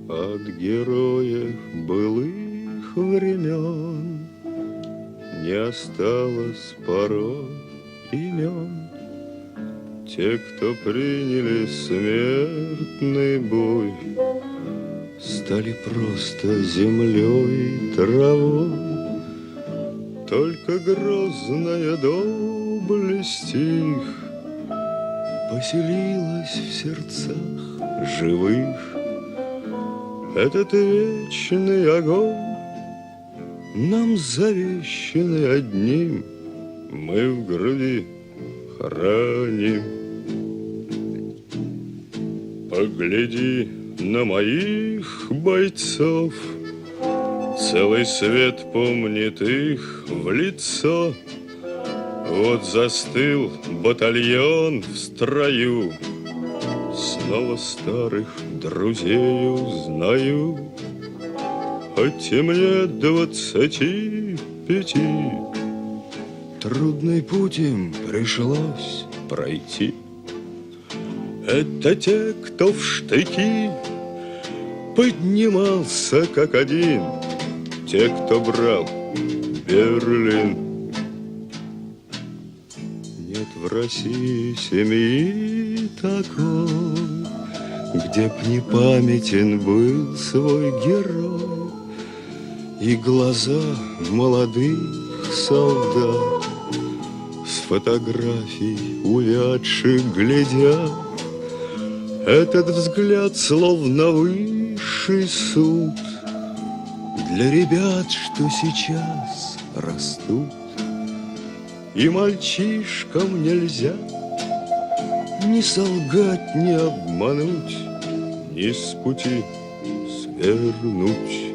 От героев былых времен не осталось порой имен. Те, кто приняли смертный бой, стали просто землей и травой. Только грозная доблесть их поселилась в сердцах живых. Этот вечный огонь, нам завещанный одним, мы в груди храним. Погляди на моих бойцов, целый свет помнит их в лицо. Вот застыл батальон в строю, снова старых друзей узнаю. Хоть и мне 25, трудный путь им пришлось пройти. Это те, кто в штыки поднимался как один, те, кто брал Берлин. Нет в России семьи такой, где б не памятен был свой герой, и глаза молодых солдат с фотографий увядших глядят. Этот взгляд словно высший суд для ребят, что сейчас растут. И мальчишкам нельзя ни солгать, ни обмануть, ни с пути свернуть.